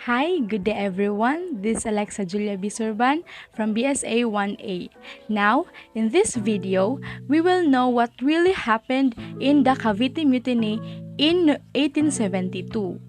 Hi, good day everyone. This is Alexa Julia Bisurban from BSA 1A. Now, in this video, we will know what really happened in the Cavite Mutiny in 1872.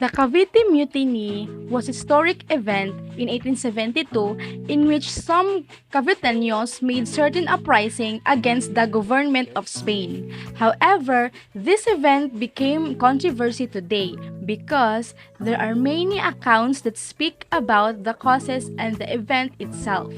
The Cavite Mutiny was a historic event in 1872 in which some Caviteños made certain uprising against the government of Spain. However, this event became controversy today because there are many accounts that speak about the causes and the event itself.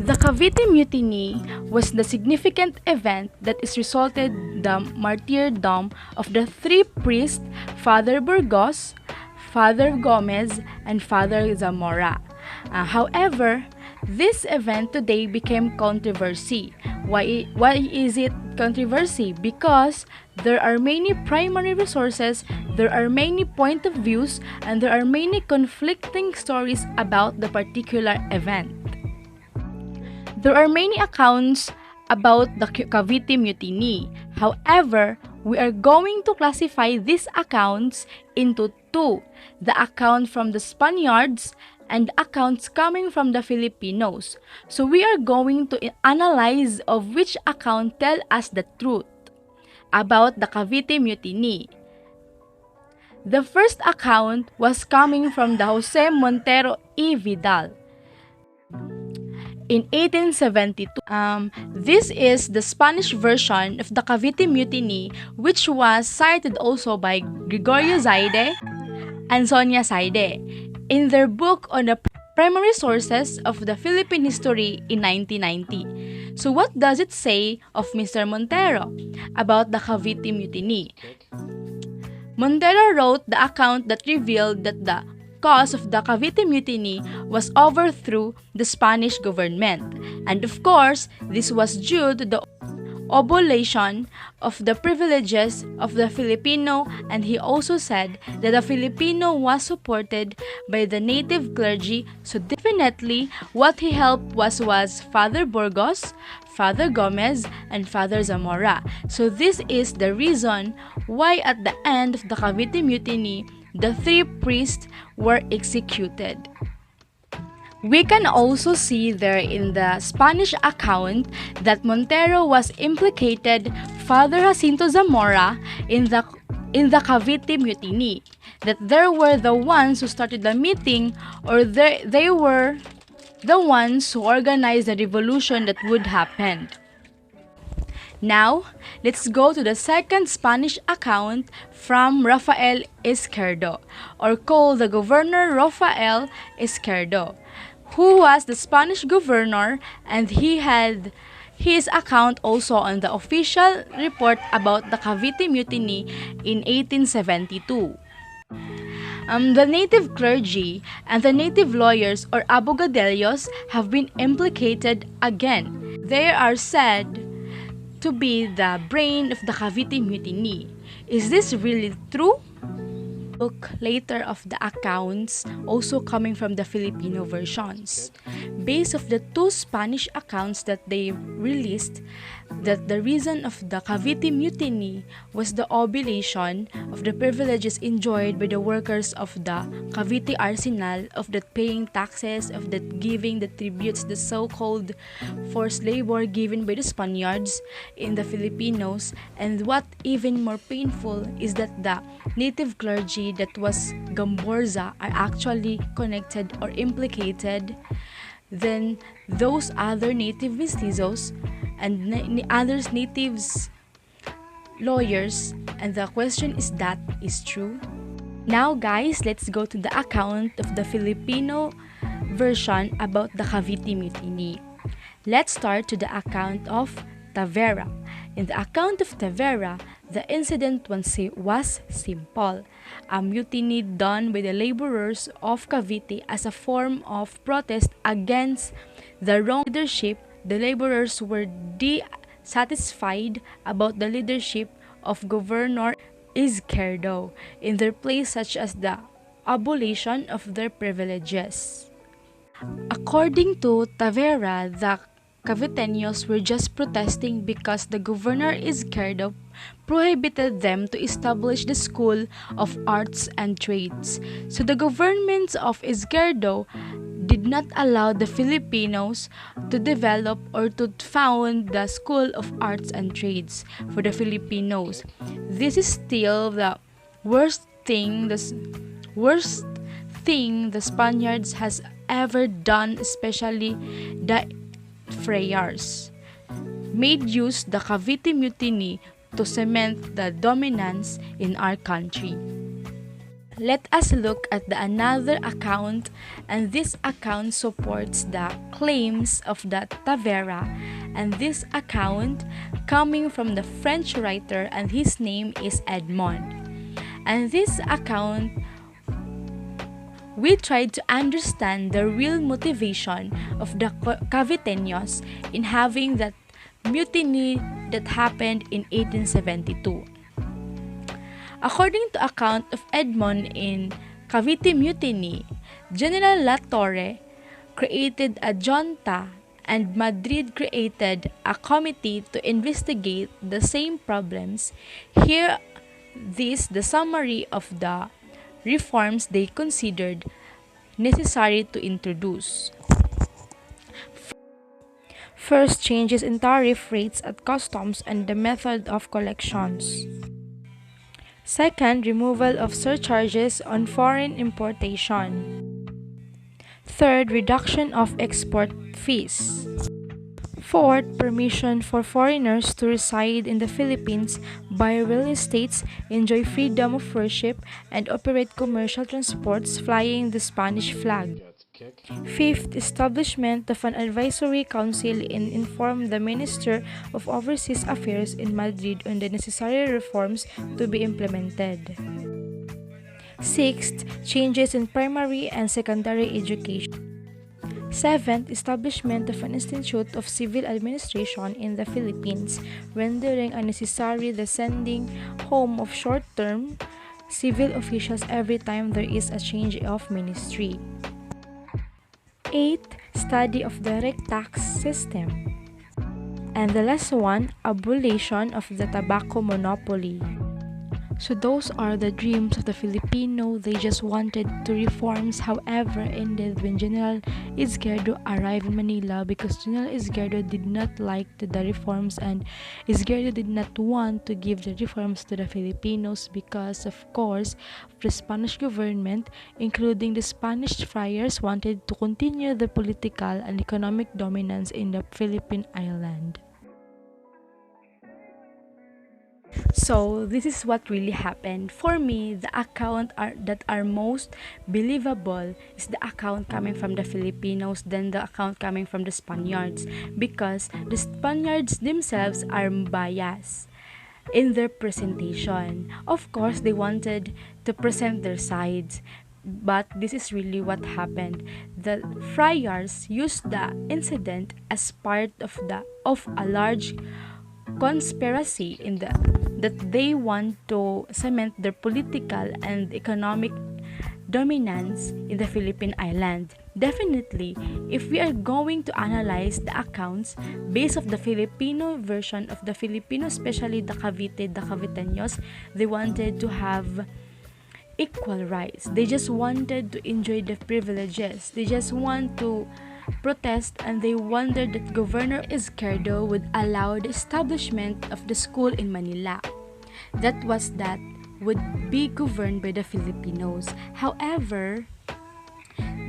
The Cavite Mutiny was the significant event that is resulted the martyrdom of the three priests, Father Burgos, Father Gomez, and Father Zamora. However, this event today became controversy. Why is it controversy? Because there are many primary resources, there are many point of views, and there are many conflicting stories about the particular event. There are many accounts about the Cavite Mutiny. However, we are going to classify these accounts into two: the account from the Spaniards and accounts coming from the Filipinos. So we are going to analyze of which account tell us the truth about the Cavite Mutiny. The first account was coming from the Jose Montero y Vidal in 1872. This is the Spanish version of the Cavite Mutiny, which was cited also by Gregorio Zaide and Sonia Saide in their book on the primary sources of the Philippine history in 1990. So what does it say of Mr. Montero about the Cavite Mutiny? Montero wrote the account that revealed that the cause of the Cavite Mutiny was overthrew the Spanish government. And of course, this was due to the obligation of the privileges of the Filipino, and he also said that the Filipino was supported by the native clergy, so definitely what he helped was Father Burgos, Father Gomez, and Father Zamora. So this is the reason why at the end of the Cavite Mutiny, the three priests were executed. We can also see there in the Spanish account that Montero was implicated Father Jacinto Zamora in the Cavite Mutiny, that they were the ones who started the meeting, or they were the ones who organized the revolution that would happen. Now, let's go to the second Spanish account from Rafael Izquierdo, or called the Governor Rafael Izquierdo, who was the Spanish governor, and he had his account also on the official report about the Cavite Mutiny in 1872. The native clergy and the native lawyers or abogadellos have been implicated again. They are said to be the brain of the Cavite Mutiny. Is this really true? Look later of the accounts also coming from the Filipino versions. Based of the two Spanish accounts that they released, that the reason of the Cavite Mutiny was the oblation of the privileges enjoyed by the workers of the Cavite Arsenal, of that paying taxes, of that giving the tributes, the so-called forced labor given by the Spaniards in the Filipinos. And what even more painful is that the native clergy that was Gamborza are actually connected or implicated than those other native mestizos and others natives lawyers. And the question is, that is true? Now guys, let's go to the account of the Filipino version about the Cavite Mutiny. Let's start to the account of Tavera. In the account of Tavera, the incident was simple: a mutiny done by the laborers of Cavite as a form of protest against the wrong leadership. The laborers were dissatisfied about the leadership of Governor Izquierdo in their place, such as the abolition of their privileges. According to Tavera, the Caviteños were just protesting because the governor Izquierdo prohibited them to establish the School of Arts and Trades. So the governments of Izquierdo did not allow the Filipinos to develop or to found the School of Arts and Trades for the Filipinos. This is still the worst thing worst thing the Spaniards has ever done, especially the Frayars made use the Cavite Mutiny to cement the dominance in our country. Let us look at the another account, and this account supports the claims of the Tavera, and this account coming from the French writer, and his name is Edmond. And this account, we tried to understand the real motivation of the Caviteños in having that mutiny that happened in 1872. According to account of Edmond in Cavite Mutiny, General La Torre created a junta and Madrid created a committee to investigate the same problems. Here this the summary of the reforms they considered necessary to introduce. First, changes in tariff rates at customs and the method of collections. Second, removal of surcharges on foreign importation. Third, reduction of export fees. Fourth, permission for foreigners to reside in the Philippines, buy real estates, enjoy freedom of worship, and operate commercial transports flying the Spanish flag. Fifth, establishment of an advisory council and inform the Minister of Overseas Affairs in Madrid on the necessary reforms to be implemented. Sixth, changes in primary and secondary education. Seventh, establishment of an institute of civil administration in the Philippines, rendering unnecessary the sending home of short-term civil officials every time there is a change of ministry. Eighth, study of direct tax system. And the last one, abolition of the tobacco monopoly. So those are the dreams of the Filipino. They just wanted to reforms, however, ended when General Izquierdo arrived in Manila because General Izquierdo did not like the reforms, and Izquierdo did not want to give the reforms to the Filipinos because, of course, the Spanish government, including the Spanish friars, wanted to continue the political and economic dominance in the Philippine island. So this is what really happened. For me, the account that are most believable is the account coming from the Filipinos than the account coming from the Spaniards, because the Spaniards themselves are biased in their presentation. Of course, they wanted to present their sides, but this is really what happened. The friars used the incident as part of a large conspiracy in that they want to cement their political and economic dominance in the Philippine island. Definitely, if we are going to analyze the accounts based of the Filipino version of the Filipino, especially the Caviteños, they wanted to have equal rights. They just wanted to enjoy the privileges. They just want to protest, and they wondered that Governor Izquierdo would allow the establishment of the school in Manila. That would be governed by the Filipinos. However,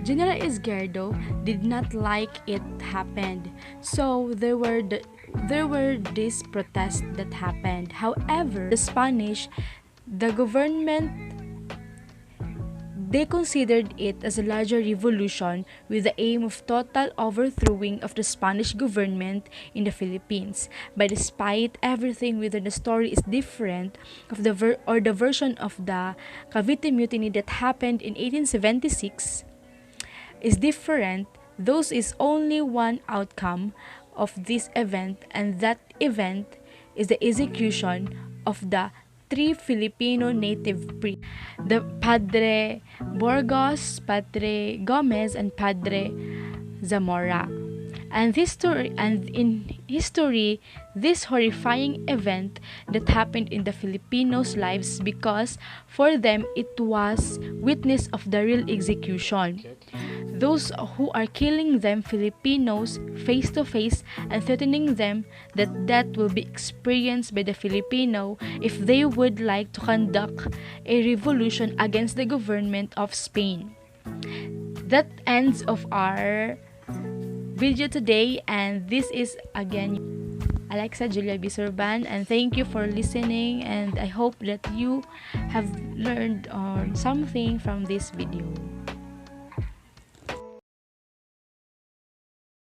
General Izquierdo did not like it happened. So there were these protests that happened. However, the government, they considered it as a larger revolution with the aim of total overthrowing of the Spanish government in the Philippines. But despite everything, whether the story is different of the version of the Cavite Mutiny that happened in 1876 is different, those is only one outcome of this event, and that event is the execution of the three Filipino native priests, the Padre Burgos, Padre Gomez, and Padre Zamora. And in history, this horrifying event that happened in the Filipinos' lives because for them it was witness of the real execution. Those who are killing them Filipinos face to face and threatening them that death will be experienced by the Filipino if they would like to conduct a revolution against the government of Spain. That ends of our video today, and this is again Alexa Julia Bisurban, and thank you for listening, and I hope that you have learned something from this video.